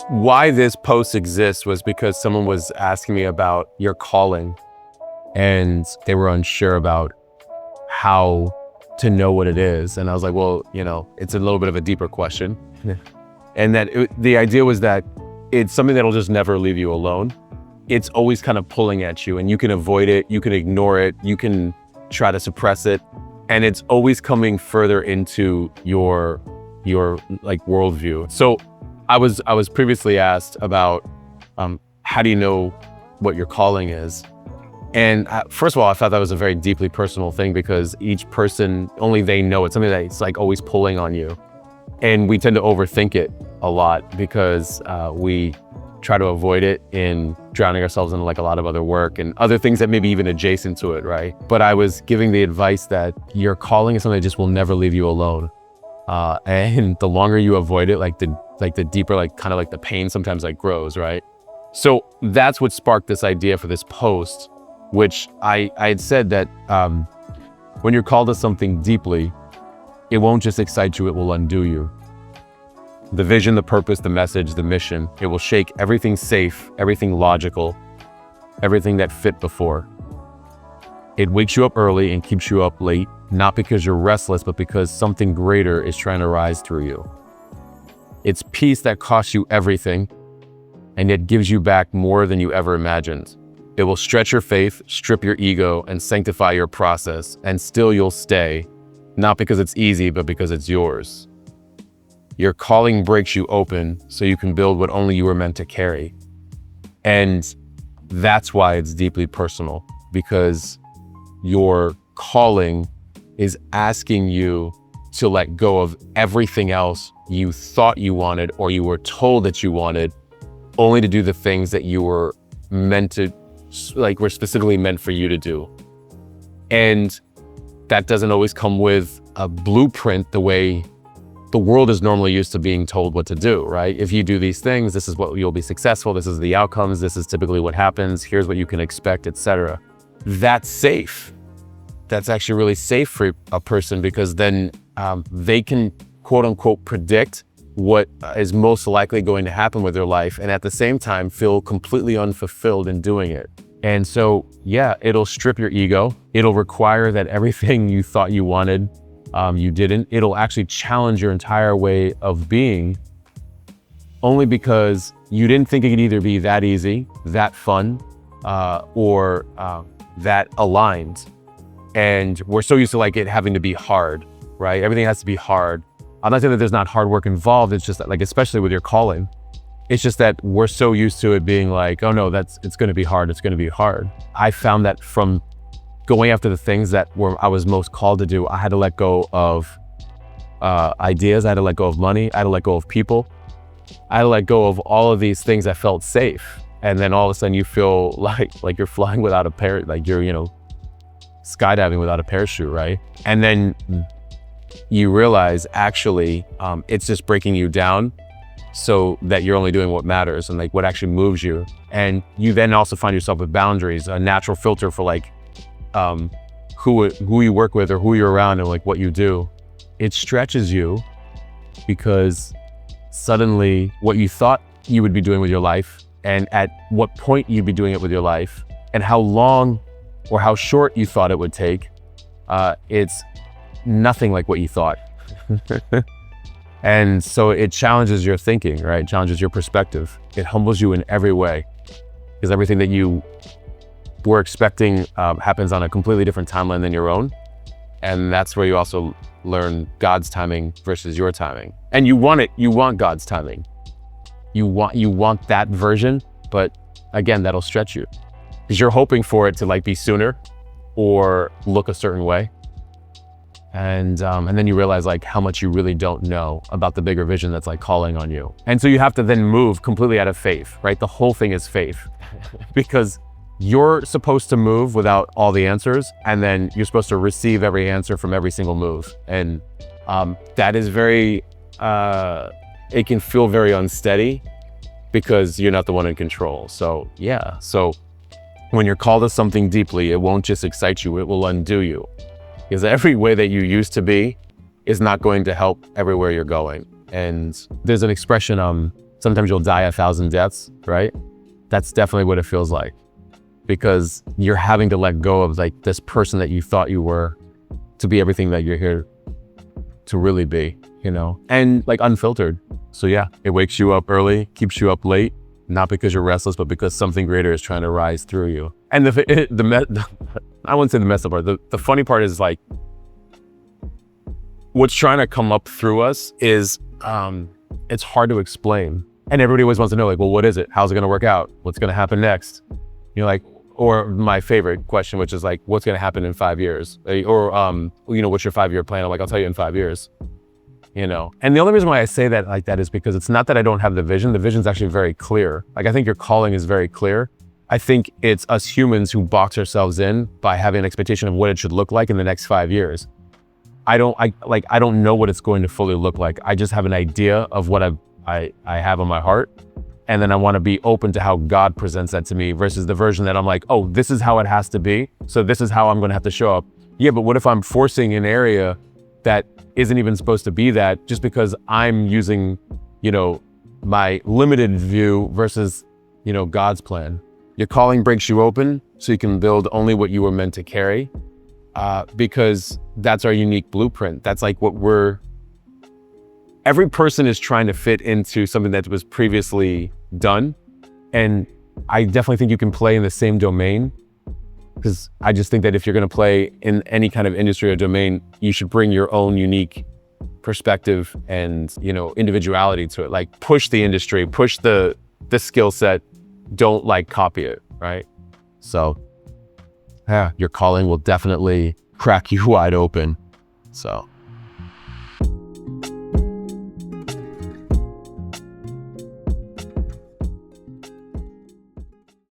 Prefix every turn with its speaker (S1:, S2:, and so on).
S1: Why this post exists was because someone was asking me about your calling, and they were unsure about how to know what it is. And I was like, well, it's a little bit of a deeper question. Yeah. And the idea was that it's something that'll just never leave you alone. It's always kind of pulling at you, and you can avoid it, you can ignore it, you can try to suppress it. And it's always coming further into your like worldview. So I was previously asked about how do you know what your calling is? And first of all, I thought that was a very deeply personal thing, because each person, only they know. It's something that's like always pulling on you. And we tend to overthink it a lot because we try to avoid it in drowning ourselves in like a lot of other work and other things that may be even adjacent to it, right? But I was giving the advice that your calling is something that just will never leave you alone. And the longer you avoid it, like the deeper, like kind of like the pain sometimes like grows, right? So that's what sparked this idea for this post, which I had said that when you're called to something deeply, it won't just excite you, it will undo you. The vision, the purpose, the message, the mission, it will shake everything safe, everything logical, everything that fit before. It wakes you up early and keeps you up late, not because you're restless, but because something greater is trying to rise through you. It's peace that costs you everything and yet gives you back more than you ever imagined. It will stretch your faith, strip your ego, and sanctify your process, and still you'll stay, not because it's easy, but because it's yours. Your calling breaks you open so you can build what only you were meant to carry. And that's why it's deeply personal, because your calling is asking you to let go of everything else you thought you wanted or you were told that you wanted, only to do the things that you were meant to, like were specifically meant for you to do. And that doesn't always come with a blueprint the way the world is normally used to being told what to do, right? If you do these things, this is what you'll be successful, this is the outcomes, this is typically what happens, here's what you can expect, etc. That's safe. That's actually really safe for a person, because then they can quote unquote predict what is most likely going to happen with their life, and at the same time feel completely unfulfilled in doing it. And so, yeah, it'll strip your ego. It'll require that everything you thought you wanted, you didn't. It'll actually challenge your entire way of being, only because you didn't think it could either be that easy, that fun, or that aligned. And we're so used to like it having to be hard, right? Everything has to be hard. I'm not saying that there's not hard work involved. It's just that, like, especially with your calling, it's just that we're so used to it being like, oh no, it's going to be hard. It's going to be hard. I found that from going after the things that I was most called to do, I had to let go of ideas. I had to let go of money. I had to let go of people. I had to let go of all of these things that felt safe. And then all of a sudden you feel like you're flying without a parachute, like you're, skydiving without a parachute, right? And then you realize actually it's just breaking you down so that you're only doing what matters and like what actually moves you. And you then also find yourself with boundaries, a natural filter for like who you work with or who you're around and like what you do. It stretches you because suddenly what you thought you would be doing with your life and at what point you'd be doing it with your life and how long or how short you thought it would take, it's nothing like what you thought. And so it challenges your thinking, right? It challenges your perspective. It humbles you in every way, because everything that you were expecting happens on a completely different timeline than your own. And that's where you also learn God's timing versus your timing. And you want God's timing. You want that version, but again, that'll stretch you because you're hoping for it to like be sooner or look a certain way. And then you realize like how much you really don't know about the bigger vision that's like calling on you. And so you have to then move completely out of faith, right? The whole thing is faith because you're supposed to move without all the answers, and then you're supposed to receive every answer from every single move. And that is very, it can feel very unsteady because you're not the one in control. So yeah, so when you're called to something deeply, it won't just excite you, it will undo you. Because every way that you used to be is not going to help everywhere you're going. And there's an expression, sometimes you'll die 1,000 deaths, right? That's definitely what it feels like, because you're having to let go of like this person that you thought you were to be everything that you're here to really be, you know, and like unfiltered. So yeah, it wakes you up early, keeps you up late, not because you're restless, but because something greater is trying to rise through you. And I wouldn't say the messed up part. The funny part is like, what's trying to come up through us is, it's hard to explain. And everybody always wants to know, like, well, what is it? How's it going to work out? What's going to happen next? You're like, or my favorite question, which is like, what's going to happen in 5 years? Or, you know, what's your 5-year plan? I'm like, I'll tell you in 5 years, you know? And the only reason why I say that like that is because it's not that I don't have the vision. The vision's actually very clear. Like, I think your calling is very clear. I think it's us humans who box ourselves in by having an expectation of what it should look like in the next 5 years. I don't know what it's going to fully look like. I just have an idea of what I have on my heart. And then I want to be open to how God presents that to me versus the version that I'm like, oh, this is how it has to be. So this is how I'm going to have to show up. Yeah, but what if I'm forcing an area that isn't even supposed to be that, just because I'm using, you know, my limited view versus, you know, God's plan? Your calling breaks you open so you can build only what you were meant to carry, because that's our unique blueprint. That's like what every person is trying to fit into something that was previously done. And I definitely think you can play in the same domain, because I just think that if you're going to play in any kind of industry or domain, you should bring your own unique perspective and, you know, individuality to it. Like, push the industry, push the skill set. Don't like copy it, right? So yeah, your calling will definitely crack you wide open. So